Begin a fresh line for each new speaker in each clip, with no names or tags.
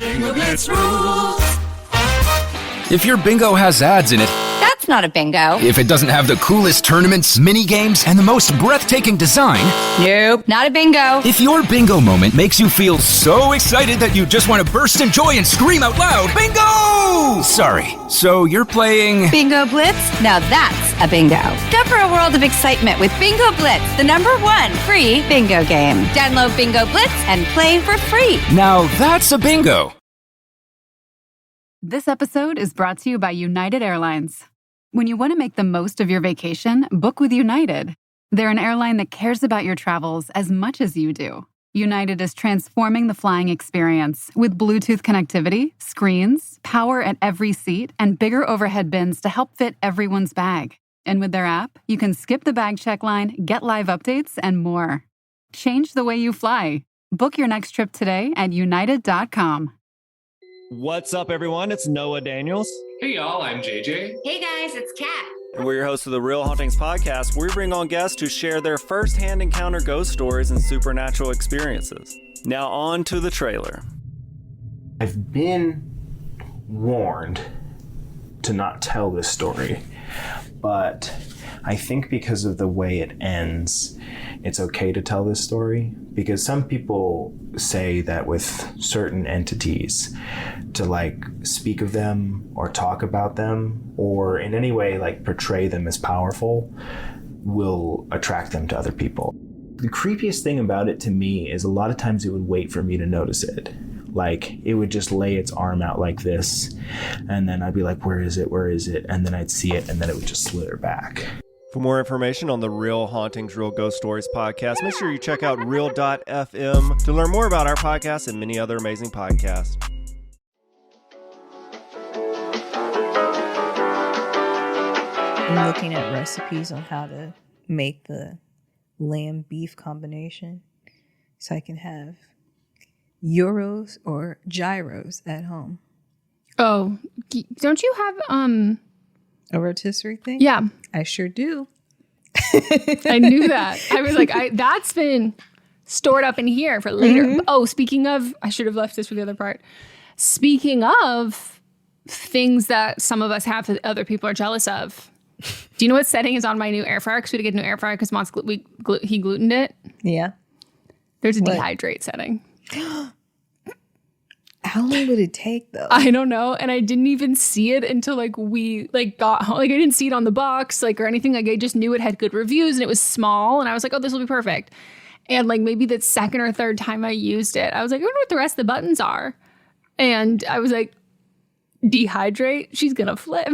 Bingo Blitz rules.
If your bingo has ads in it,
That's not a bingo.
if it doesn't have the coolest tournaments, mini games, and the most breathtaking design,
Nope, not a bingo.
if your bingo moment makes you feel so excited that you just want to burst in joy and scream out loud, bingo! Sorry, so you're playing...
Bingo Blitz? Now that's a bingo. Discover a world of excitement with Bingo Blitz, the #1 free bingo game. Download Bingo Blitz and play for free.
Now that's a bingo.
This episode is brought to you by United Airlines. When you want to make the most of your vacation, book with United. They're an airline that cares about your travels as much as you do. United is transforming the flying experience with Bluetooth connectivity, screens, power at every seat, and bigger overhead bins to help fit everyone's bag. And with their app, you can skip the bag check line, get live updates, and more. Change the way you fly. Book your next trip today at united.com.
What's up, everyone? It's Noah Daniels.
Hey y'all, I'm JJ.
Hey guys, it's Kat.
And we're your hosts of the Real Hauntings podcast, where we bring on guests to share their first-hand encounter ghost stories and supernatural experiences. Now on to the trailer.
I've been warned to not tell this story, but I think because of the way it ends, it's okay to tell this story, because some people say that with certain entities, to like speak of them or talk about them or in any way like portray them as powerful will attract them to other people. The creepiest thing about it to me is a lot of times it would wait for me to notice it. Like it would just lay its arm out like this, and then I'd be like, where is it? Where is it? And then I'd see it, and then it would just slither back.
For more information on the Real Hauntings, Real Ghost Stories podcast, make sure you check out real.fm to learn more about our podcast and many other amazing podcasts.
I'm looking at recipes on how to make the lamb beef combination so I can have gyros or gyros at home.
Oh, don't you have
A rotisserie thing?
Yeah,
I sure do.
I knew that. I was like, that's been stored up in here for later.
Mm-hmm.
Oh, speaking of, I should have left this for the other part. Speaking of things that some of us have that other people are jealous of. Do you know what setting is on my new air fryer? Because we had to get a new air fryer because he glutened it.
Yeah.
There's a
What?
dehydrate setting.
How long would it take though?
I don't know. And I didn't even see it until we got home. I didn't see it on the box or anything. I just knew it had good reviews and it was small. And I was like, oh, this will be perfect. And maybe the second or third time I used it, I was like, I wonder what the rest of the buttons are. And I was like, dehydrate? She's going to flip.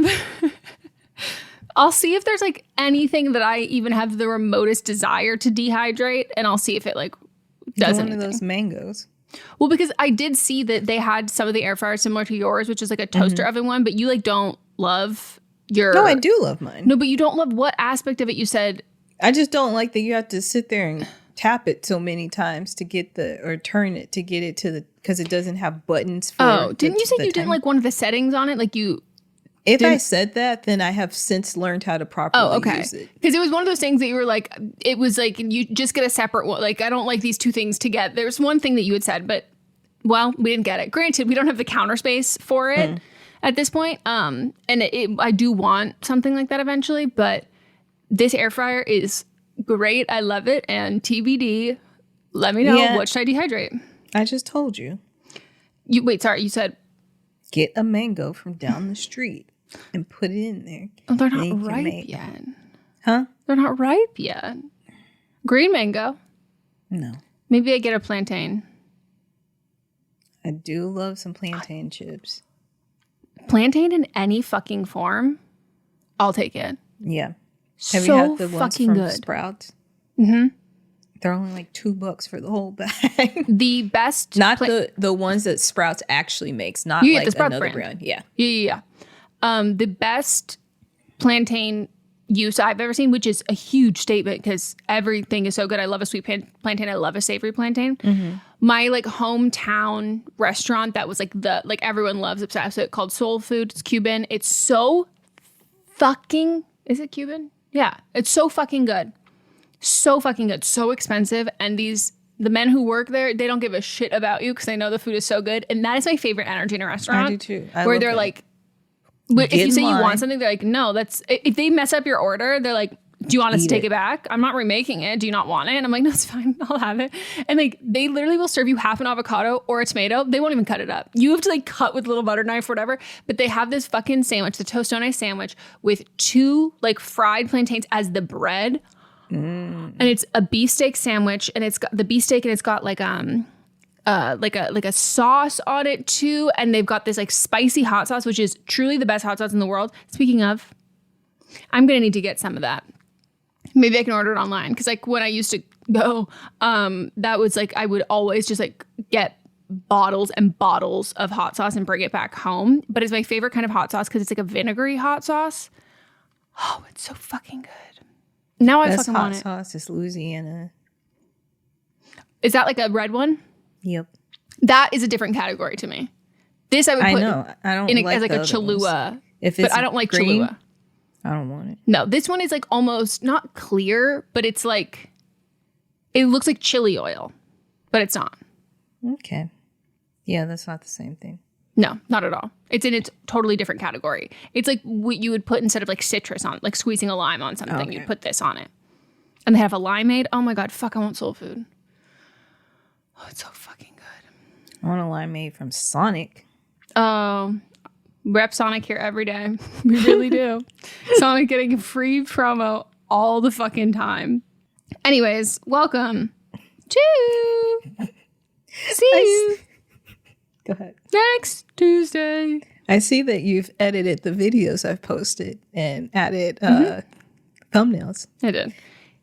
I'll see if there's anything that I even have the remotest desire to dehydrate. And I'll see if it does
one
anything.
of those mangoes.
Well, because I did see that they had some of the air fryers similar to yours, which is a toaster oven one, but you don't love your...
No, I do love mine.
No, but you don't love what aspect of it you said...
I just don't like that you have to sit there and tap it so many times to get or turn it to get it to the, because it doesn't have buttons for...
Oh, didn't you say you
time.
didn't like one of the settings on it?
If I said that, then I have since learned how to properly use it.
Because it was one of those things that you were it was you just get a separate one. I don't like these two things together. There's one thing that you had said, but, well, we didn't get it. Granted, we don't have the counter space for it at this point. And I do want something like that eventually, but this air fryer is great. I love it. And TBD, let me know, what should I dehydrate?
I just told you.
You said...
Get a mango from down the street and put it in there.
Oh, they're not ripe yet.
Huh?
They're not ripe yet. Green mango.
No.
Maybe I get a plantain.
I do love some plantain chips.
Plantain in any fucking form, I'll take it.
Yeah. Have
So
you had the ones
fucking
from
good.
Sprouts?
Mm-hmm.
They're only $2 for the whole bag.
The best...
Not the ones that Sprouts actually makes. Not
You get the Sprouts
another
brand.
Yeah.
Yeah. The best plantain use I've ever seen, which is a huge statement because everything is so good. I love a sweet plantain. I love a savory plantain. Mm-hmm. My hometown restaurant that was everyone loves, obsessed with it, called Soul Food. It's Cuban. It's so fucking... Is it Cuban? Yeah. It's so fucking good. So fucking good. So expensive. And these The men who work there, they don't give a shit about you because they know the food is so good. And that is my favorite energy in a restaurant.
I do too.
Where they're like, if you say you want something, they're like, no, if they mess up your order, they're like, do you want us to take it back? I'm not remaking it. Do you not want it? And I'm like, no, it's fine. I'll have it. And like, they literally will serve you half an avocado or a tomato. They won't even cut it up. You have to like cut with a little butter knife or whatever. But they have this fucking sandwich, the toast on ice sandwich with 2 like fried plantains as the bread. And it's a beefsteak sandwich, and it's got the beefsteak, and it's got like a sauce on it too. And they've got this like spicy hot sauce, which is truly the best hot sauce in the world. Speaking of, I'm gonna need to get some of that. Maybe I can order it online, because like when I used to go, that was like I would always just like get bottles and bottles of hot sauce and bring it back home. But it's my favorite kind of hot sauce because it's like a vinegary hot sauce. Oh, it's so fucking good. Now I fucking want it.
Best hot sauce is Louisiana.
Is that like a red one?
Yep.
That is a different category to me. This I would put
I don't
in
like
as like
the
a
other
Cholula.
ones. If it's
but I don't like
green,
Cholula.
I don't want it.
No, this one is like almost not clear, but it's like, it looks like chili oil, but it's not.
Okay. Yeah, that's not the same thing.
No, not at all. It's in its totally different category. It's like what you would put instead of like citrus on, like squeezing a lime on something,
Okay.
you'd put this on it. And they have a limeade. Oh my God, fuck, I want soul food. Oh, it's so fucking good.
I want a limeade from Sonic.
Rep Sonic here every day. We really do. Sonic getting a free promo all the fucking time. Anyways, welcome to see you
Go ahead.
next Tuesday.
I see that you've edited the videos I've posted and added thumbnails.
I did.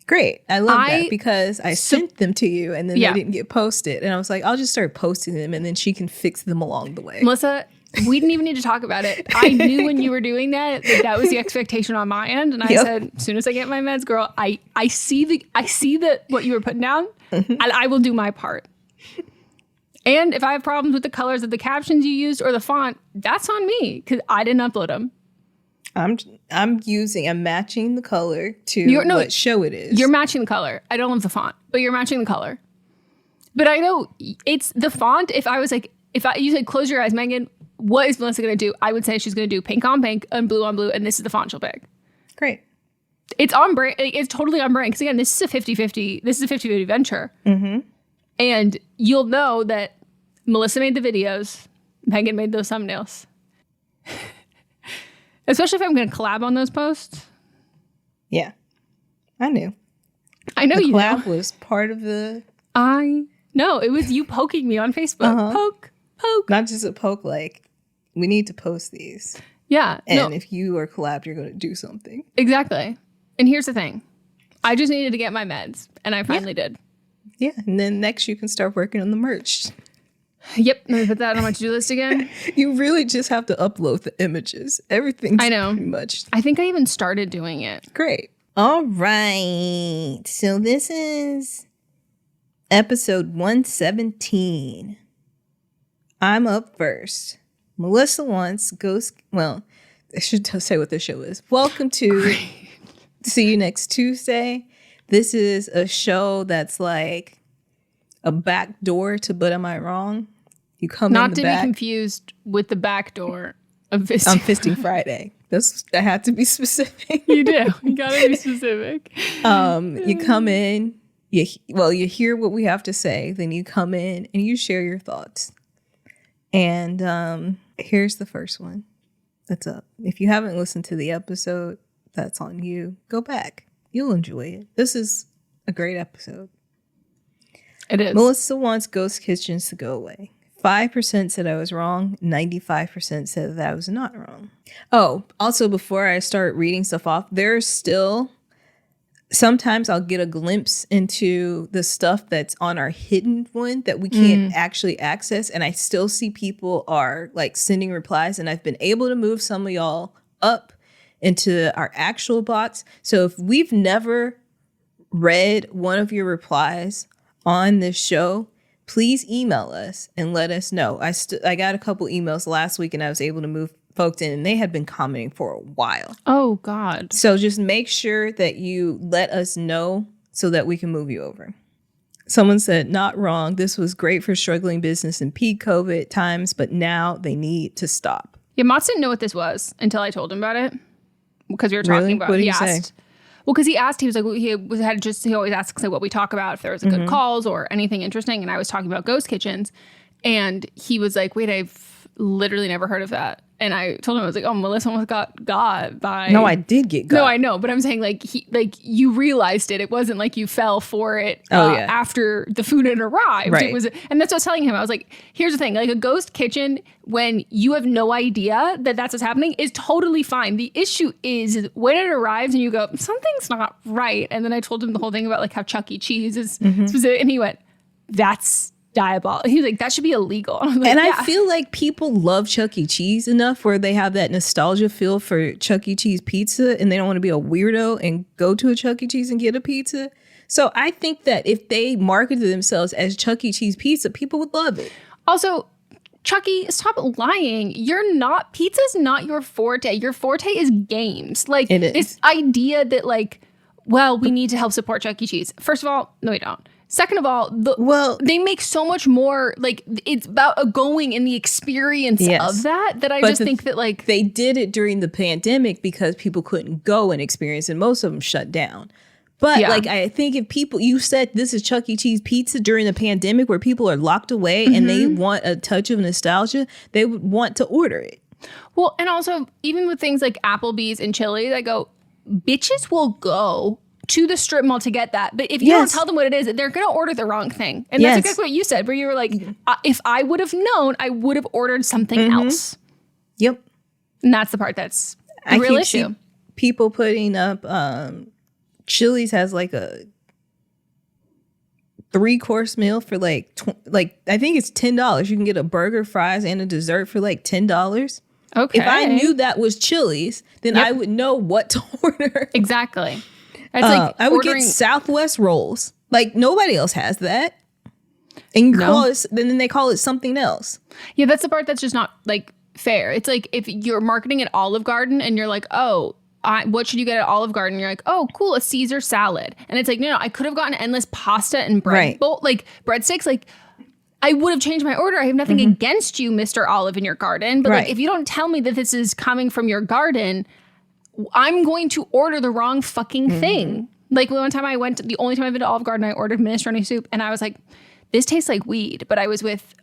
Great. I love that because I sent them to you and then
Yeah.
they didn't get posted. And I was like, I'll just start posting them and then she can fix them along the way.
Melissa, we didn't even need to talk about it. I knew when you were doing that that was the expectation on my end. And I said, as soon as I get my meds, girl, I see the what you were putting down and I will do my part. And if I have problems with the colors of the captions you used or the font, that's on me because I didn't upload them. I'm
matching the color to what show it is.
You're matching the color. I don't love the font, but you're matching the color. But I know it's the font. If you said, close your eyes, Megan, what is Melissa going to do? I would say she's going to do pink on pink and blue on blue. And this is the font she'll pick.
Great.
It's on brand. It's totally on brand. Because again, this is a 50-50. This is a 50-50 venture. Mm-hmm. And you'll know that Melissa made the videos. Megan made those thumbnails. Especially if I'm going to collab on those posts.
Yeah. I knew.
I know you know.
Collab was part of the...
No, it was you poking me on Facebook. Poke.
Not just a poke, like, we need to post these.
Yeah.
And if you are collabed, you're going to do something.
Exactly. And here's the thing. I just needed to get my meds. And I finally did.
Yeah. And then next you can start working on the merch.
Yep. Let me put that on my to-do list again.
You really just have to upload the images. Everything's pretty much.
I think I even started doing it.
Great. All right. So this is episode 117. I'm up first. Melissa wants ghost. Well, I should say what the show is. Welcome to See You Next Tuesday. This is a show that's like a back door to But Am I Wrong? You come
Not
in the
to
back.
be confused with the back door of Fisting.
On Fisting Friday. I had to be specific.
You do. You gotta be specific.
You come in. You hear what we have to say. Then you come in and you share your thoughts. And here's the first one that's up. If you haven't listened to the episode, that's on you. Go back. You'll enjoy it. This is a great episode.
It is.
Melissa wants ghost kitchens to go away. 5% said I was wrong. 95% said that I was not wrong. Oh, also before I start reading stuff off, there's still... Sometimes I'll get a glimpse into the stuff that's on our hidden one that we can't actually access. And I still see people are like sending replies. And I've been able to move some of y'all up into our actual box. So if we've never read one of your replies on this show, please email us and let us know. I got a couple emails last week and I was able to move folks in and they had been commenting for a while.
Oh, God.
So just make sure that you let us know so that we can move you over. Someone said, not wrong. This was great for struggling business in peak COVID times, but now they need to stop.
Yeah, Mott's didn't know what this was until I told him about it. Because we were talking
Really?
about
What
it.
did
He
he say?
asked. Well, because he asked, he was like, he always asks like what we talk about, if there was a good calls or anything interesting. And I was talking about ghost kitchens. And he was like, wait, I've literally never heard of that. And I told him, I was like, oh, Melissa almost got by.
No, I did get got.
No, I know. But I'm saying like you realized it. It wasn't like you fell for it after the food had arrived.
Right.
It was, and that's what I was telling him. I was like, here's the thing. Like a ghost kitchen, when you have no idea that that's what's happening, is totally fine. The issue is when it arrives and you go, something's not right. And then I told him the whole thing about like how Chuck E. Cheese is specific. And he went, that's diabolical. He was like, that should be illegal. And, like,
I feel like people love Chuck E. Cheese enough where they have that nostalgia feel for Chuck E. Cheese pizza and they don't want to be a weirdo and go to a Chuck E. Cheese and get a pizza. So I think that if they marketed themselves as Chuck E. Cheese pizza, people would love it.
Also, Chucky, stop lying. Pizza's not your forte. Your forte is games. Like
It is.
this idea that like, well, we need to help support Chuck E. Cheese. First of all, no, we don't. Second of all, they make so much more, like, it's about going in the experience of that I just think that, like...
They did it during the pandemic because people couldn't go and experience it. Most of them shut down. But, like, I think if you said this is Chuck E. Cheese pizza during the pandemic where people are locked away and they want a touch of nostalgia, they would want to order it.
Well, and also, even with things like Applebee's and Chili's, I go, bitches will go to the strip mall to get that. But if you don't tell them what it is, they're going to order the wrong thing. And that's exactly what you said, where you were like, if I would have known, I would have ordered something else.
Yep.
And that's the part that's the real issue.
People putting up, Chili's has like a 3-course meal for like I think it's $10. You can get a burger, fries, and a dessert for like $10.
Okay.
If I knew that was Chili's, then I would know what to order.
Exactly. It's like
I would get Southwest rolls. Like nobody else has that. And you call it, then they call it something else.
Yeah, that's the part that's just not like fair. It's like if you're marketing at Olive Garden and you're like, oh, what should you get at Olive Garden? You're like, oh, cool, a Caesar salad. And it's like, no, I could have gotten endless pasta and bread bowl, like breadsticks. Like I would have changed my order. I have nothing against you, Mr. Olive in your garden. But like if you don't tell me that this is coming from your garden, I'm going to order the wrong fucking thing. Like one time the only time I've been to Olive Garden, I ordered minestrone soup and I was like, this tastes like weed. But I was with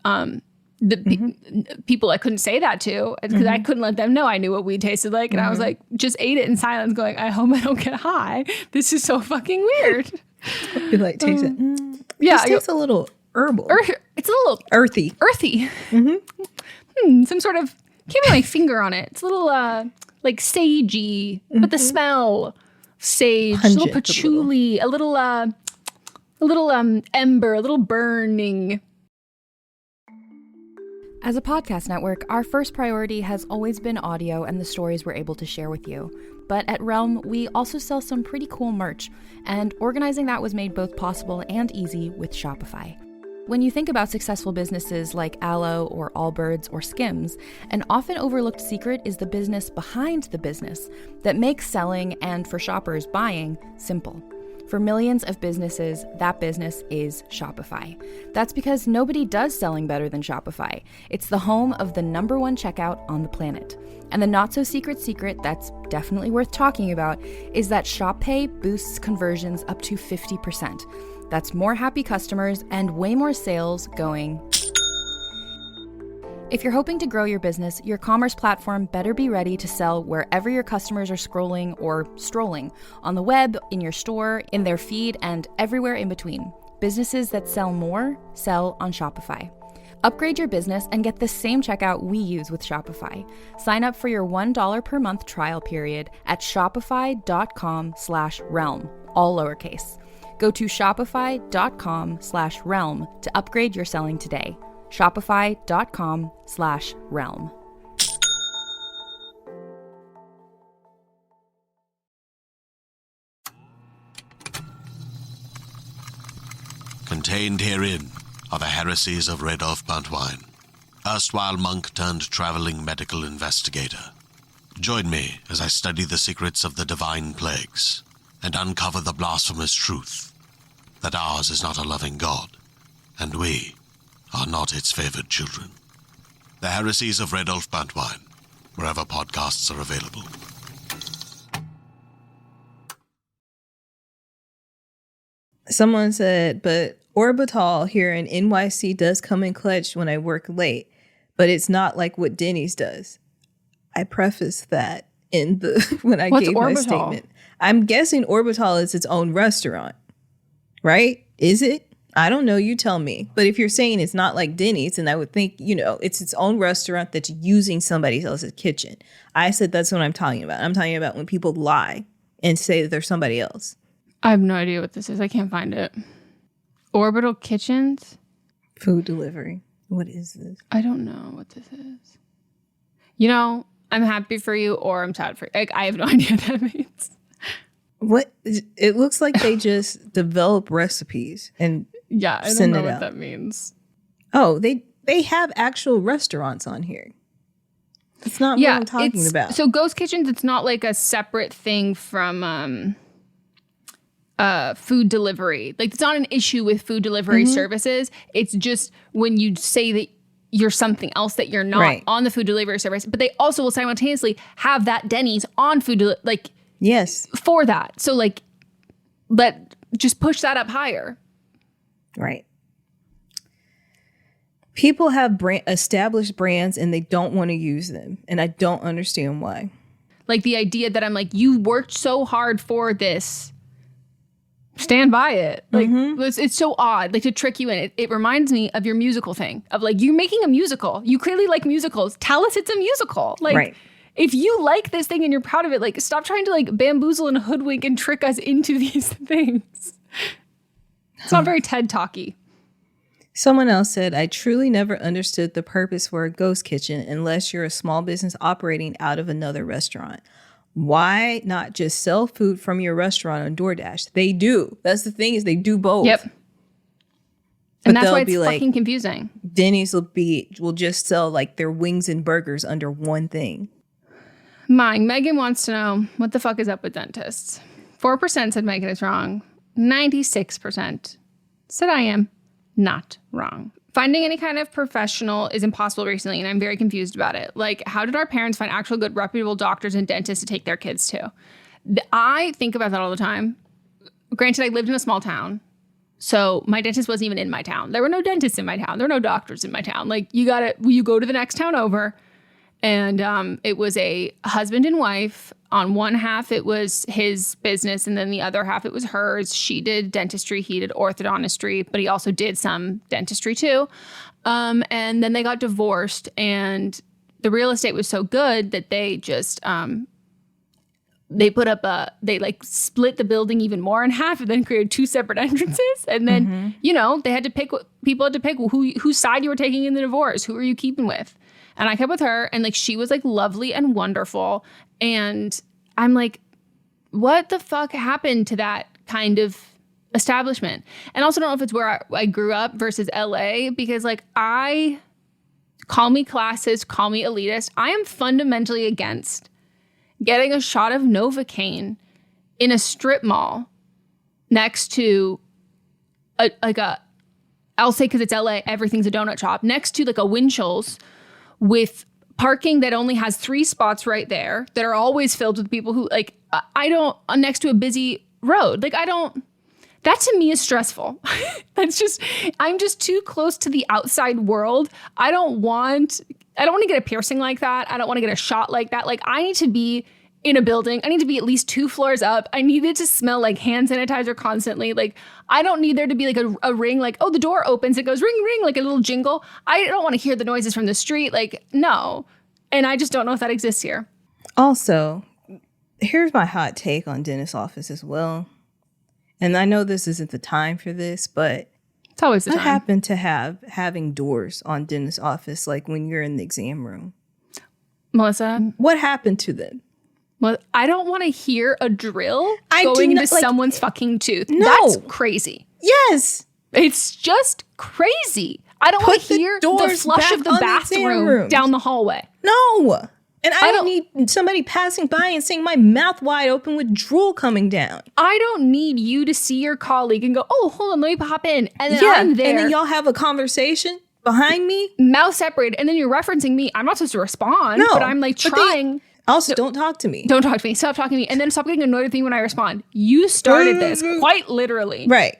people I couldn't say that to because I couldn't let them know I knew what weed tasted like. And I was like, just ate it in silence going, I hope I don't get high. This is so fucking weird.
You like taste it.
Yeah.
It tastes a little herbal.
It's a little
earthy.
Some sort of, can't put my finger on it. It's a little like sagey, but the smell sage,
Pungent,
a little patchouli, a little ember, a little burning.
As a podcast network, our first priority has always been audio and the stories we're able to share with you. But at Realm, we also sell some pretty cool merch, and organizing that was made both possible and easy with Shopify. When you think about successful businesses like Aloe or Allbirds or Skims, an often overlooked secret is the business behind the business that makes selling and, for shoppers, buying simple. For millions of businesses, that business is Shopify. That's because nobody does selling better than Shopify. It's the home of the #1 checkout on the planet. And the not-so-secret secret that's definitely worth talking about is that Shop Pay boosts conversions up to 50%. That's more happy customers and way more sales going. If you're hoping to grow your business, your commerce platform better be ready to sell wherever your customers are scrolling or strolling, on the web, in your store, in their feed, and everywhere in between. Businesses that sell more, sell on Shopify. Upgrade your business and get the same checkout we use with Shopify. Sign up for your $1 per month trial period at shopify.com/realm, all lowercase. Go to shopify.com/realm to upgrade your selling today. Shopify.com/realm.
Contained herein are the heresies of Radolf Buntwine, erstwhile monk turned traveling medical investigator. Join me as I study the secrets of the divine plagues and uncover the blasphemous truth that ours is not a loving God, and we are not its favored children. The Heresies of Radolf Buntwine, wherever podcasts are available.
Someone said, but Orbital here in NYC does come in clutch when I work late, but it's not like what Denny's does. I prefaced that in the when I gave my statement. I'm guessing Orbital is its own restaurant, right? Is it? I don't know. You tell me. But if you're saying it's not like Denny's, then I would think, it's its own restaurant that's using somebody else's kitchen. I said that's what I'm talking about. I'm talking about when people lie and say that they're somebody else.
I have no idea what this is. I can't find it. Orbital Kitchens?
Food delivery. What is this?
I don't know what this is. I'm happy for you or I'm sad for you. Like, I have no idea what that means.
What? It looks like they just develop recipes and
yeah, I don't know what that means.
Oh, they have actual restaurants on here. It's not what I'm talking about.
So Ghost Kitchens, it's not like a separate thing from food delivery. Like, it's not an issue with food delivery services. It's just when you say that you're something else that you're not on the food delivery service, but they also will simultaneously have that Denny's on food
yes,
for that. So just push that up higher.
Right. People have established brands and they don't want to use them, and I don't understand why.
Like the idea that I'm like, you worked so hard for this. Stand by it. Like it's so odd, like to trick you in. It reminds me of your musical thing of like, you're making a musical. You clearly like musicals. Tell us it's a musical. Like, if you like this thing and you're proud of it, like, stop trying to like bamboozle and hoodwink and trick us into these things. It's not very TED Talky.
Someone else said, I truly never understood the purpose for a ghost kitchen unless you're a small business operating out of another restaurant. Why not just sell food from your restaurant on DoorDash? They do. That's the thing, is they do both.
Yep. And that's why it's fucking confusing.
Denny's will just sell like their wings and burgers under one thing.
Megan wants to know, what the fuck is up with dentists? 4% said Megan is wrong. 96% said I am not wrong. Finding any kind of professional is impossible recently, and I'm very confused about it. Like, how did our parents find actual good, reputable doctors and dentists to take their kids to? I think about that all the time. Granted, I lived in a small town, so my dentist wasn't even in my town. There were no dentists in my town. There were no doctors in my town. Like, you go to the next town over, and it was a husband and wife. On one half, it was his business, and then the other half, it was hers. She did dentistry, he did orthodontistry, but he also did some dentistry too. And then they got divorced, and the real estate was so good that they just they split the building even more in half, and then created two separate entrances. And then they had to pick. People had to pick whose side you were taking in the divorce. Who are you keeping with? And I kept with her, and like, she was like lovely and wonderful. And I'm like, what the fuck happened to that kind of establishment? And also don't know if it's where I grew up versus LA, because like, call me classist, call me elitist. I am fundamentally against getting a shot of Novocaine in a strip mall next to I'll say, because it's LA, everything's a donut shop, next to like a Winchell's with parking that only has 3 spots right there that are always filled with people who like, next to a busy road. Like, that to me is stressful. I'm just too close to the outside world. I don't want to get a piercing like that. I don't want to get a shot like that. Like, I need to be in a building. I need to be at least 2 floors up. I need it to smell like hand sanitizer constantly. Like, I don't need there to be like a ring, like, oh, the door opens, it goes ring, ring, like a little jingle. I don't want to hear the noises from the street. Like, no. And I just don't know if that exists here.
Also, here's my hot take on dentist office as well. And I know this isn't the time for this, but
it's always the time.
What happened to having doors on dentist office, like when you're in the exam room?
Melissa?
What happened to them?
Well, I don't want to hear a drill going into someone's fucking tooth.
No.
That's crazy.
Yes.
It's just crazy. I don't want to hear the flush of the bathroom down the hallway.
No. And I don't need somebody passing by and seeing my mouth wide open with drool coming down.
I don't need you to see your colleague and go, oh, hold on, let me pop in. And then I'm there.
And then y'all have a conversation behind me.
Mouth separated. And then you're referencing me. I'm not supposed to respond. No, but I'm like trying.
Also, don't talk to me.
Don't talk to me. Stop talking to me. And then stop getting annoyed with me when I respond. You started this, quite literally.
Right.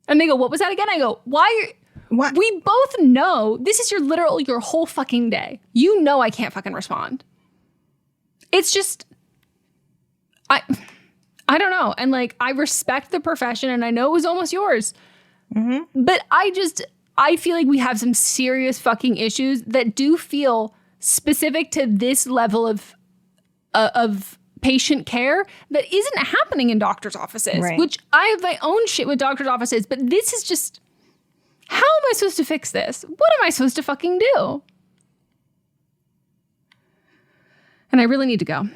And they go, what was that again? I go, why? We both know this is your whole fucking day. You know I can't fucking respond. It's just, I don't know. And like, I respect the profession and I know it was almost yours. Mm-hmm. But I feel like we have some serious fucking issues that do feel specific to this level of patient care that isn't happening in doctor's offices, which I have my own shit with doctor's offices, but this is just, how am I supposed to fix this? What am I supposed to fucking do? And I really need to go.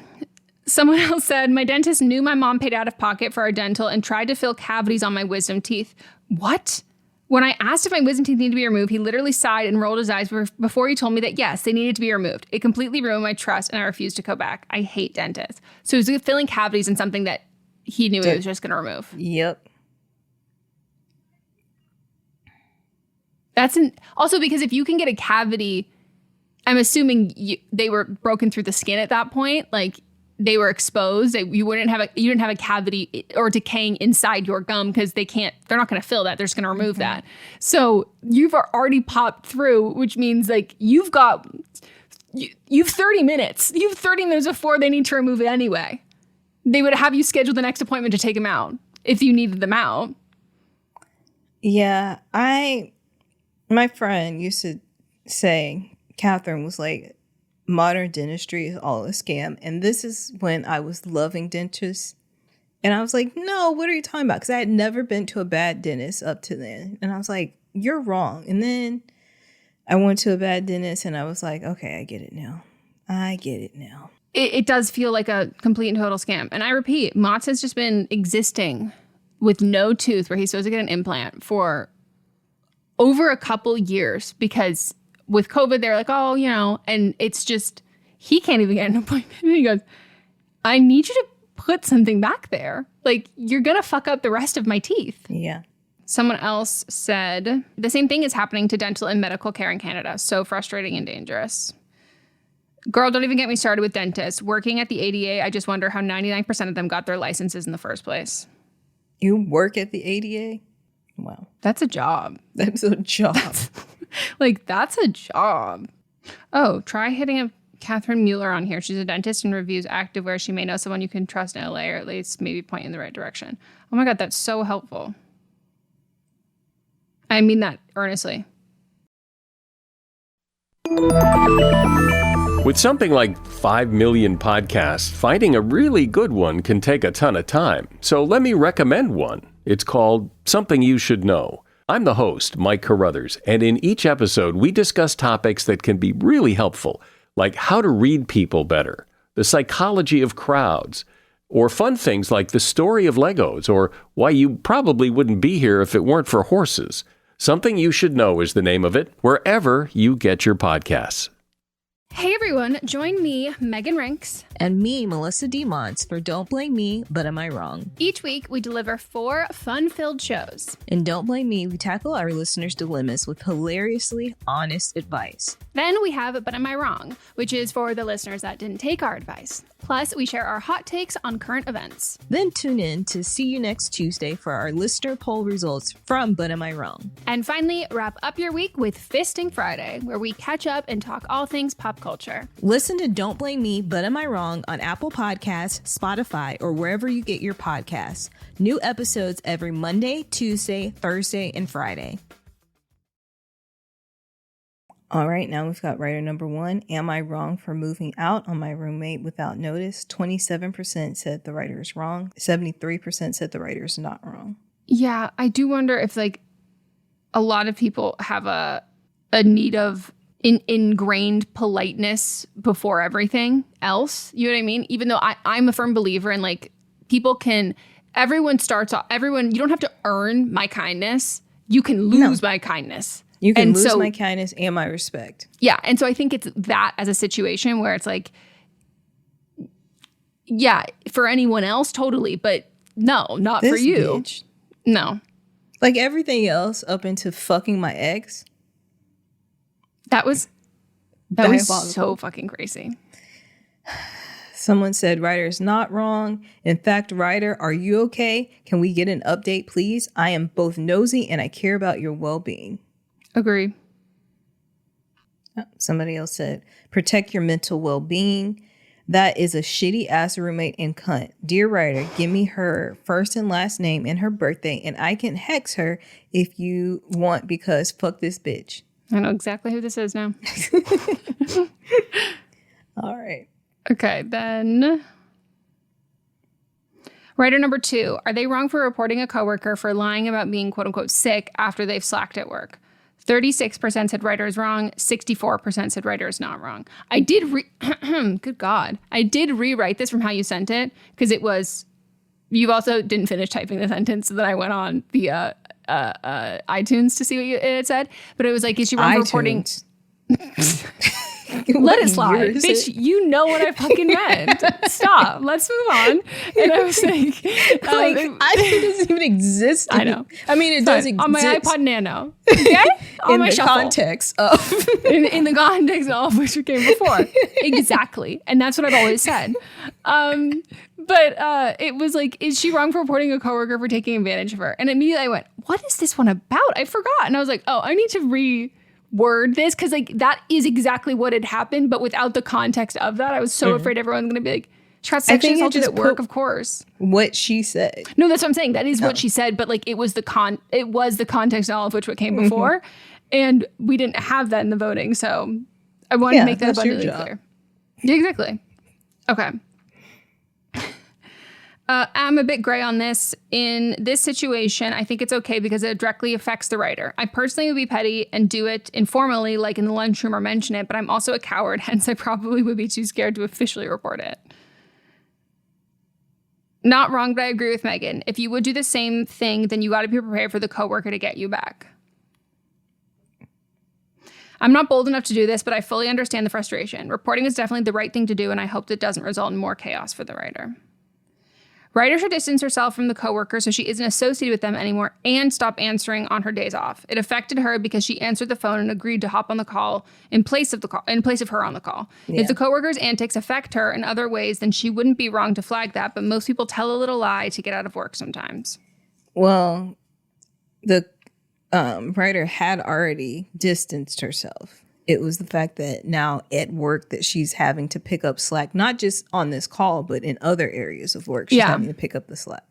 Someone else said, my dentist knew my mom paid out of pocket for our dental and tried to fill cavities on my wisdom teeth. What? When I asked if my wisdom teeth needed to be removed, he literally sighed and rolled his eyes before he told me that, yes, they needed to be removed. It completely ruined my trust and I refused to go back. I hate dentists. So he was filling cavities in something that he knew he was just going to remove.
Yep.
Also because if you can get a cavity, I'm assuming they were broken through the skin at that point. Like they were exposed. You didn't have a cavity or decaying inside your gum because they're not going to fill that. They're just going to remove that. So you've already popped through, which means like you've 30 minutes. You have 30 minutes before they need to remove it anyway. They would have you schedule the next appointment to take them out if you needed them out.
Yeah, my friend used to say, Catherine was like, modern dentistry is all a scam. And this is when I was loving dentists. And I was like, no, what are you talking about? Because I had never been to a bad dentist up to then. And I was like, you're wrong. And then I went to a bad dentist and I was like, okay, I get it now. It
does feel like a complete and total scam. And I repeat, Mott's has just been existing with no tooth where he's supposed to get an implant for over a couple years because with COVID, they're like, oh, and it's just, he can't even get an appointment. And he goes, I need you to put something back there. Like, you're going to fuck up the rest of my teeth.
Yeah.
Someone else said, the same thing is happening to dental and medical care in Canada. So frustrating and dangerous. Girl, don't even get me started with dentists. Working at the ADA, I just wonder how 99% of them got their licenses in the first place.
You work at the ADA? Wow.
That's a job.
That's a job.
That's a job. Oh, try hitting up Catherine Mueller on here. She's a dentist and reviews activewear. She may know someone you can trust in LA or at least maybe point in the right direction. Oh my God, that's so helpful. I mean that earnestly.
With something like 5 million podcasts, finding a really good one can take a ton of time. So let me recommend one. It's called Something You Should Know. I'm the host, Mike Carruthers, and in each episode, we discuss topics that can be really helpful, like how to read people better, the psychology of crowds, or fun things like the story of Legos, or why you probably wouldn't be here if it weren't for horses. Something You Should Know is the name of it, wherever you get your podcasts.
Hey everyone, join me, Megan Rinks.
And me, Melissa DeMonts, for Don't Blame Me, But Am I Wrong?
Each week, we deliver 4 fun-filled shows.
In Don't Blame Me, we tackle our listeners' dilemmas with hilariously honest advice.
Then we have But Am I Wrong, which is for the listeners that didn't take our advice. Plus, we share our hot takes on current events.
Then tune in to see you next Tuesday for our listener poll results from But Am I Wrong?
And finally, wrap up your week with Fisting Friday, where we catch up and talk all things pop culture.
Listen to Don't Blame Me, But Am I Wrong on Apple Podcasts, Spotify, or wherever you get your podcasts. New episodes every Monday, Tuesday, Thursday, and Friday. All right, now we've got writer number 1. Am I wrong for moving out on my roommate without notice? 27% said the writer is wrong. 73% said the writer is not wrong.
Yeah, I do wonder if a lot of people have a need of ingrained politeness before everything else. You know what I mean? Even though I'm a firm believer in people can, everyone, you don't have to earn my kindness. You can lose my kindness.
You can
And
lose
so-
my kindness and my respect.
Yeah. And so I think it's that as a situation where it's like, yeah, for anyone else, totally. But no, not for
This
you.
bitch.
No.
Like everything else up into fucking my ex.
That was
Diabolical.
so fucking crazy.
Someone said Ryder is not wrong. In fact, Ryder, are you okay? Can we get an update, please? I am both nosy and I care about your well-being.
Agree.
Somebody else said, protect your mental well-being. That is a shitty ass roommate and cunt. Dear Ryder, give me her first and last name and her birthday, and I can hex her if you want because fuck this bitch.
I know exactly who this is now.
All right.
Okay, then. Writer number 2. Are they wrong for reporting a coworker for lying about being quote unquote sick after they've slacked at work? 36% said Ryder is wrong. 64% said Ryder is not wrong. I did good God. I did rewrite this from how you sent it because it was, you also didn't finish typing the sentence. So then I went on the iTunes to see what it said. But it was like, is she wrong for reporting? Let it slide. Bitch, you know what I fucking meant. Stop. Let's move on. And I was like,
iTunes doesn't even exist.
I know.
I mean, it does exist.
On my iPod Nano. Okay? On
in
my
the
shuffle.
Context of.
in the context of which we came before. Exactly. And that's what I've always said. But it was like, is she wrong for reporting a coworker for taking advantage of her? And immediately I went, what is this one about? I forgot. And I was like, oh, I need to reword this because like that is exactly what had happened, but without the context of that, I was so afraid everyone's going to be like, she got sexually assaulted at work, of course.
What she said.
No, that's what I'm saying. That is what she said, but like it was the context and all of which what came before, and we didn't have that in the voting, so I wanted to make that abundantly clear. Yeah, exactly. Okay. I'm a bit gray on this. In this situation, I think it's okay because it directly affects the writer. I personally would be petty and do it informally, like in the lunchroom or mention it, but I'm also a coward, hence I probably would be too scared to officially report it. Not wrong, but I agree with Megan. If you would do the same thing, then you got to be prepared for the coworker to get you back. I'm not bold enough to do this, but I fully understand the frustration. Reporting is definitely the right thing to do, and I hope that doesn't result in more chaos for the writer. Writer should distance herself from the coworker so she isn't associated with them anymore and stop answering on her days off. It affected her because she answered the phone and agreed to hop on the call in place of her on the call. Yeah. If the coworker's antics affect her in other ways, then she wouldn't be wrong to flag that, but most people tell a little lie to get out of work sometimes.
Well, the writer had already distanced herself. It was the fact that now at work that she's having to pick up slack, not just on this call, but in other areas of work. She's having to pick up the slack.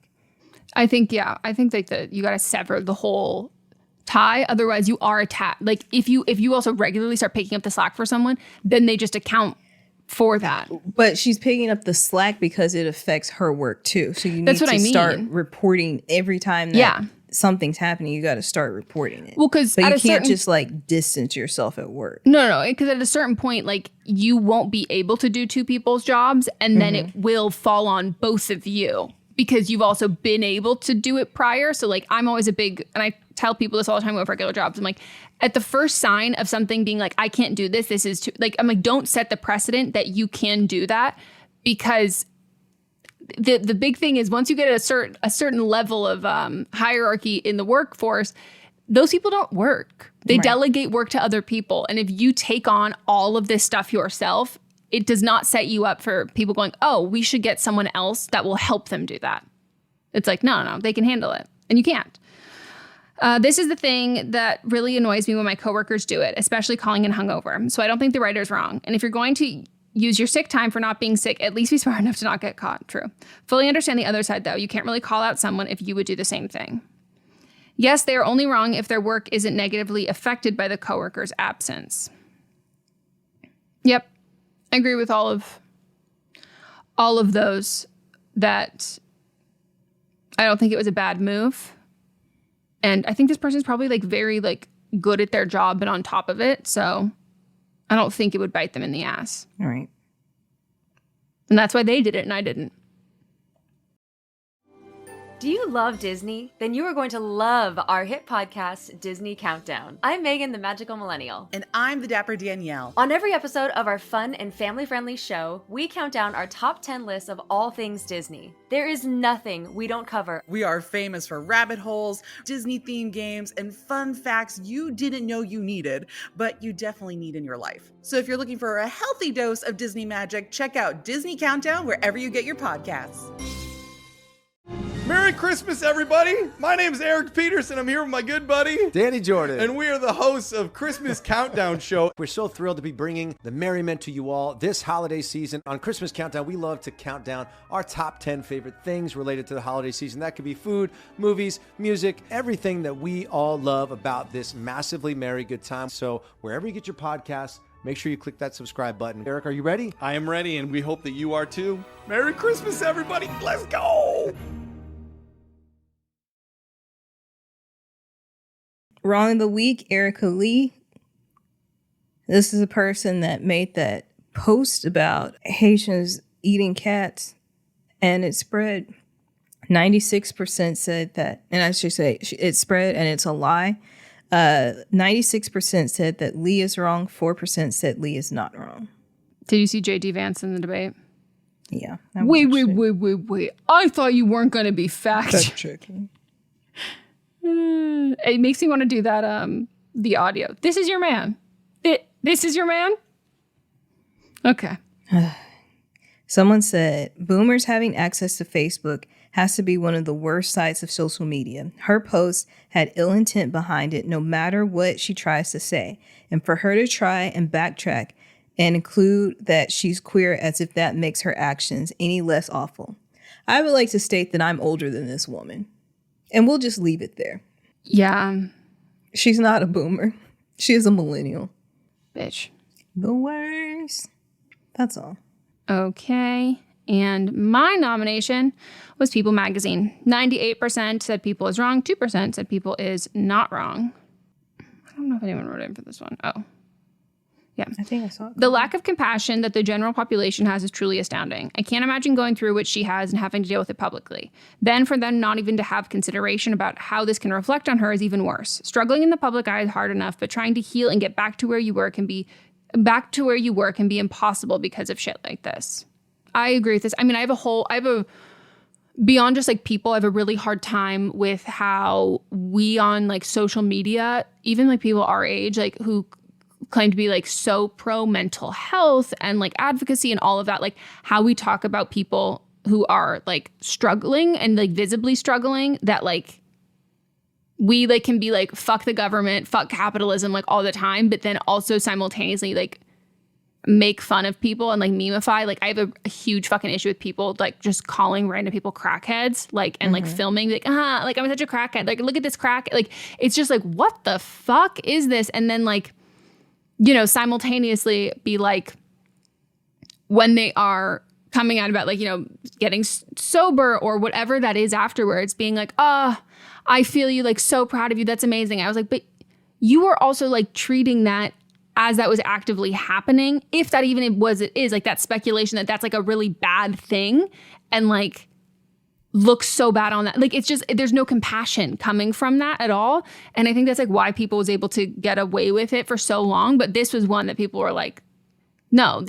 I think like you got to sever the whole tie. Otherwise you are attacked. Like if you also regularly start picking up the slack for someone, then they just account for that. But she's picking up the slack because it affects her work too. So you need to start reporting every time that something's happening. You got to start reporting it. Well, because you can't just like distance yourself at work. No, because at a certain point, like you won't be able to do two people's jobs, and then it will fall on both of you because you've also been able to do it prior. So like I'm always and I tell people this all the time with regular jobs. I'm like, at the first sign of something being like, I can't do this. This is too, like, I'm like, don't set the precedent that you can do that, because the big thing is once you get a certain level of hierarchy in the workforce, those people don't work. They delegate work to other people. And if you take on all of this stuff yourself, it does not set you up for people going, oh, we should get someone else that will help them do that. It's like, no, they can handle it. And you can't. This is the thing that really annoys me when my coworkers do it, especially calling in hungover. So I don't think the writer's wrong. And if you're going to use your sick time for not being sick, at least be smart enough to not get caught. True. Fully understand the other side, though. You can't really call out someone if you would do the same thing. Yes, they are only wrong if their work isn't negatively affected by the coworker's absence. Yep. I agree with all of those, that I don't think it was a bad move. And I think this person's probably like very like good at their job and on top of it. So I don't think it would bite them in the ass. All right. And that's why they did it and I didn't.
Do you love Disney? Then you are going to love our hit podcast, Disney Countdown. I'm Megan, the Magical Millennial.
And I'm the Dapper Danielle.
On every episode of our fun and family-friendly show, we count down our top 10 lists of all things Disney. There is nothing we don't cover.
We are famous for rabbit holes, Disney-themed games, and fun facts you didn't know you needed, but you definitely need in your life. So if you're looking for a healthy dose of Disney magic, check out Disney Countdown wherever you get your podcasts.
Merry Christmas, everybody! My name is Eric Peterson. I'm here with my good buddy,
Danny Jordan.
And we are the hosts of Christmas Countdown Show.
We're so thrilled to be bringing the merriment to you all this holiday season. On Christmas Countdown, we love to count down our top 10 favorite things related to the holiday season. That could be food, movies, music, everything that we all love about this massively merry good time. So wherever you get your podcasts, make sure you click that subscribe button. Eric, are you ready?
I am ready, and we hope that you are too. Merry Christmas, everybody! Let's go!
Wrong of the week, Erica Lee. This is a person that made that post about Haitians eating cats, and it spread. 96% said that, and I should say it spread and it's a lie. 96% said that Lee is wrong. 4% said Lee is not wrong.
Did you see J.D. Vance in the debate?
Yeah.
Wait. I thought you weren't going to be fact-checking. It makes me want to do that, the audio. This is your man. This is your man? Okay.
Someone said, boomers having access to Facebook has to be one of the worst sites of social media. Her post had ill intent behind it, no matter what she tries to say. And for her to try and backtrack and include that she's queer as if that makes her actions any less awful. I would like to state that I'm older than this woman. And we'll just leave it there.
Yeah.
She's not a boomer. She is a millennial.
Bitch.
The worst. That's all.
Okay. And my nomination was People Magazine. 98% said People is wrong. 2% said People is not wrong. I don't know if anyone wrote in for this one. Oh. Yeah.
I think I saw it.
The lack of compassion that the general population has is truly astounding. I can't imagine going through what she has and having to deal with it publicly. Then for them not even to have consideration about how this can reflect on her is even worse. Struggling in the public eye is hard enough, but trying to heal and get back to where you were can be impossible because of shit like this. I agree with this. I mean, beyond just like People, I have a really hard time with how we on like social media, even like people our age, like who claim to be like so pro mental health and like advocacy and all of that, like how we talk about people who are like struggling and like visibly struggling, that like we like can be like fuck the government, fuck capitalism like all the time, but then also simultaneously like make fun of people and like memeify. Like I have a huge fucking issue with people like just calling random people crackheads, like and like filming like like I'm such a crackhead, like look at this crack, like it's just like what the fuck is this? And then like, you know, simultaneously be like, when they are coming out about like, you know, getting sober or whatever that is afterwards, being like, I feel you, like so proud of you, that's amazing. I was like, but you were also like treating that as that was actively happening, if that even it is like that speculation that that's like a really bad thing and like looks so bad on that. Like, it's just, there's no compassion coming from that at all. And I think that's like why People was able to get away with it for so long. But this was one that people were like, no,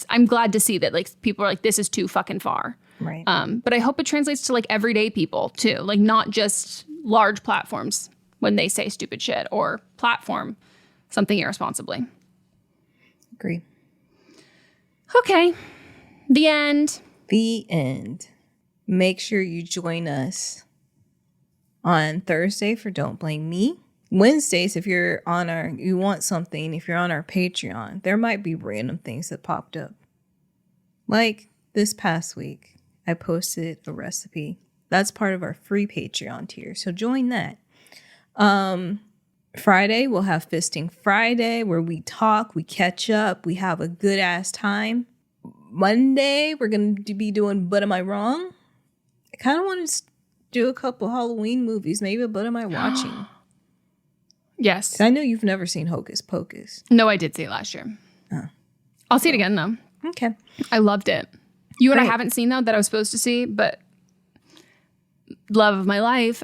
I'm glad to see that like people are like, this is too fucking far.
Right.
But I hope it translates to like everyday people too, like not just large platforms when they say stupid shit or platform something irresponsibly.
Agree.
Okay. The end.
The end. Make sure you join us on Thursday for Don't Blame Me. Wednesdays, if you're on you want something, if you're on our Patreon, there might be random things that popped up. Like this past week, I posted a recipe. That's part of our free Patreon tier. So join that. Friday, we'll have Fisting Friday where we talk, we catch up, we have a good ass time. Monday, we're going to be doing But Am I Wrong? I kind of want to do a couple Halloween movies. Maybe But Am I Watching?
Yes.
I know you've never seen Hocus Pocus.
No, I did see it last year.
Oh.
I'll see it again, though.
Okay.
I loved it. You and I
Great.
haven't seen, though, that I was supposed to see, but love of my life,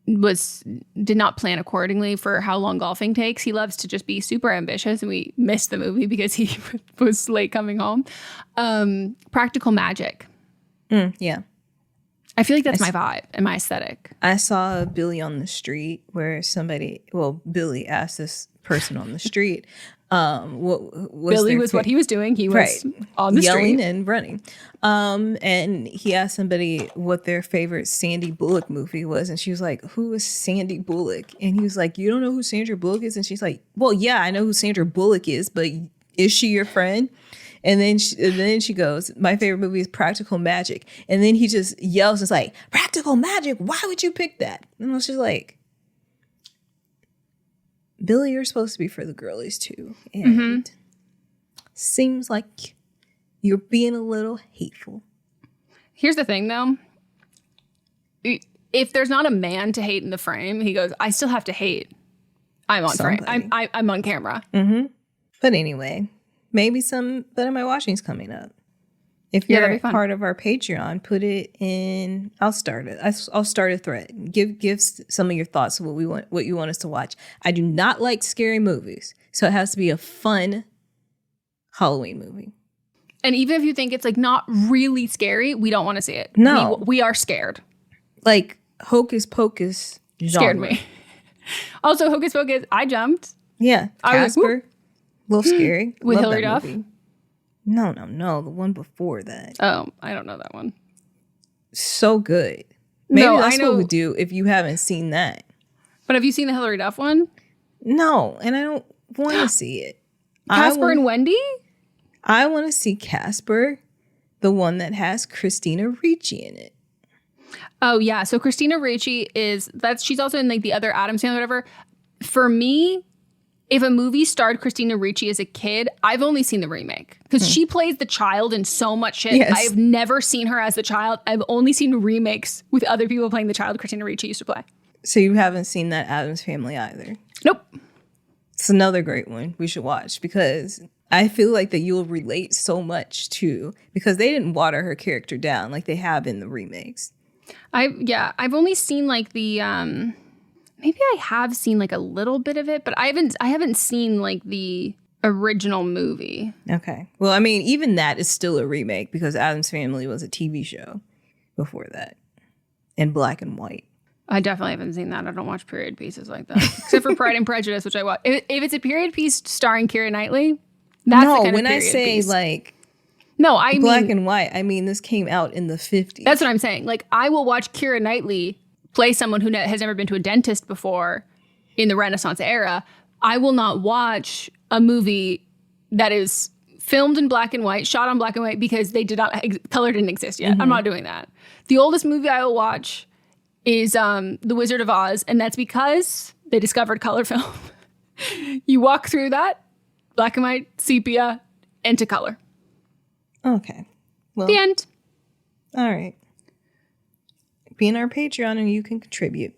did not plan accordingly for how long golfing takes. He loves to just be super ambitious, and we missed the movie because he was late coming home. Practical Magic.
Yeah.
I feel like that's my vibe and my aesthetic.
I saw a Billy on the street where Billy asked this person on the street,
Billy was what he was doing. He was on the
yelling
street
and running. And he asked somebody what their favorite Sandy Bullock movie was. And she was like, who is Sandy Bullock? And he was like, you don't know who Sandra Bullock is? And she's like, well, yeah, I know who Sandra Bullock is, but is she your friend? And then she goes, my favorite movie is Practical Magic. And then he just yells, it's like, Practical Magic? Why would you pick that? And I was just like, Billy, you're supposed to be for the girlies too. And seems like you're being a little hateful.
Here's the thing, though. If there's not a man to hate in the frame, he goes, I still have to hate. I'm on frame. I'm on camera.
But anyway, maybe some Better My Watching's coming up. If you're part of our Patreon, put it in. I'll start it. I'll start a thread. Give some of your thoughts of what you want us to watch. I do not like scary movies, so it has to be a fun Halloween movie.
And even if you think it's like not really scary, we don't want to see it.
No,
we are scared.
Like Hocus Pocus genre.
Scared me. Also, Hocus Pocus, I jumped.
Yeah, Casper, a little scary.
With
Love
Hilary
that
Duff.
movie. No, the one before that.
Oh, I don't know that one.
So good. Maybe
No,
that's
I know.
what we do if you haven't seen that.
But have you seen the Hilary Duff one?
No, and I don't want to see it.
Casper and Wendy?
I want to see Casper, the one that has Christina Ricci in it.
Oh, yeah. So Christina Ricci she's also in like the other Addams Family or whatever. For me, if a movie starred Christina Ricci as a kid, I've only seen the remake because she plays the child in so much shit.
Yes.
I have never seen her as the child. I've only seen remakes with other people playing the child Christina Ricci used to play.
So you haven't seen that Addams Family either?
Nope.
It's another great one we should watch because I feel like that you'll relate so much to, because they didn't water her character down like they have in the remakes.
I've only seen like the maybe I have seen like a little bit of it, but I haven't seen like the original movie.
Okay. Well, I mean, even that is still a remake because Addams Family was a TV show before that in black and white.
I definitely haven't seen that. I don't watch period pieces like that, except for Pride and Prejudice, which I watch. If it's a period piece starring Keira Knightley, that's the kind of period piece. No, I mean
black and white. I mean, this came out in the 50s.
That's what I'm saying. Like, I will watch Keira Knightley play someone who has never been to a dentist before in the Renaissance era. I will not watch a movie that is filmed in black and white, shot on black and white, because they did not color didn't exist yet. I'm not doing that. The oldest movie I will watch is The Wizard of Oz, and that's because they discovered color film. You walk through that, black and white, sepia, into color.
Okay. Well,
the end.
All right. Be in our Patreon and you can contribute.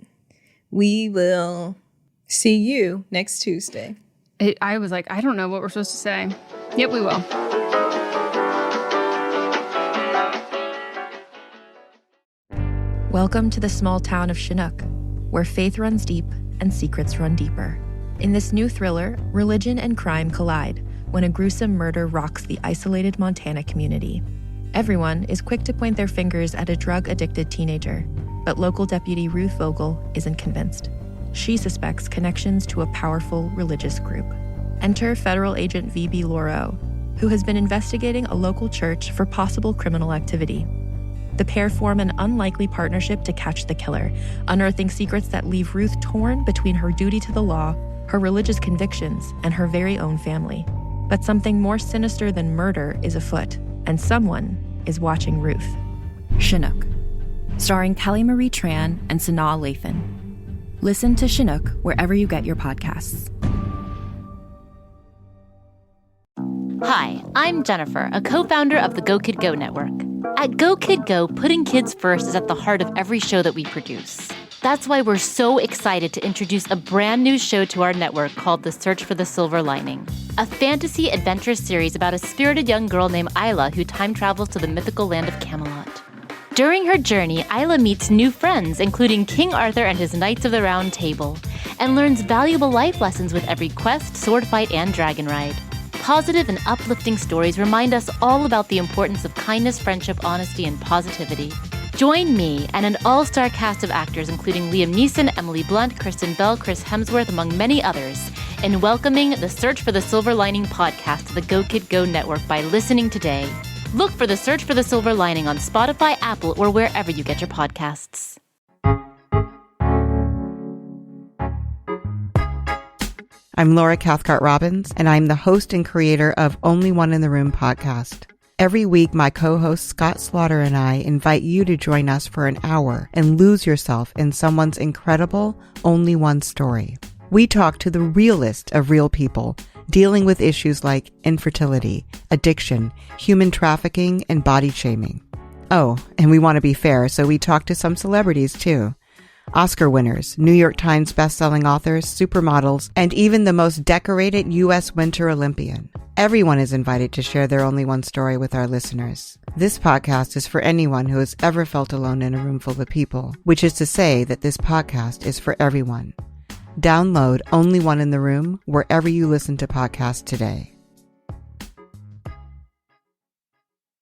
We will see you next Tuesday.
I was like, I don't know what we're supposed to say. Yep, we will.
Welcome to the small town of Chinook, where faith runs deep and secrets run deeper. In this new thriller, religion and crime collide when a gruesome murder rocks the isolated Montana community. Everyone is quick to point their fingers at a drug-addicted teenager, but local deputy Ruth Vogel isn't convinced. She suspects connections to a powerful religious group. Enter federal agent V.B. Laureau, who has been investigating a local church for possible criminal activity. The pair form an unlikely partnership to catch the killer, unearthing secrets that leave Ruth torn between her duty to the law, her religious convictions, and her very own family. But something more sinister than murder is afoot, and someone is watching Ruth.
Chinook, starring Kelly Marie Tran and Sanaa Lathan. Listen to Chinook wherever you get your podcasts.
Hi, I'm Jennifer, a co-founder of the Go Kid Go network. At Go Kid Go, putting kids first is at the heart of every show that we produce. That's why we're so excited to introduce a brand new show to our network called The Search for the Silver Lining, a fantasy adventure series about a spirited young girl named Isla who time travels to the mythical land of Camelot. During her journey, Isla meets new friends, including King Arthur and his Knights of the Round Table, and learns valuable life lessons with every quest, sword fight, and dragon ride. Positive and uplifting stories remind us all about the importance of kindness, friendship, honesty, and positivity. Join me and an all-star cast of actors including Liam Neeson, Emily Blunt, Kristen Bell, Chris Hemsworth, among many others, in welcoming the Search for the Silver Lining podcast to the Go Kid Go network by listening today. Look for the Search for the Silver Lining on Spotify, Apple, or wherever you get your podcasts.
I'm Laura Cathcart-Robbins, and I'm the host and creator of Only One in the Room podcast. Every week, my co-host Scott Slaughter and I invite you to join us for an hour and lose yourself in someone's incredible Only One story. We talk to the realest of real people, dealing with issues like infertility, addiction, human trafficking, and body shaming. Oh, and we want to be fair, so we talk to some celebrities too. Oscar winners, New York Times bestselling authors, supermodels, and even the most decorated U.S. Winter Olympian. Everyone is invited to share their Only One story with our listeners. This podcast is for anyone who has ever felt alone in a room full of people, which is to say that this podcast is for everyone. Download Only One in the Room wherever you listen to podcasts today.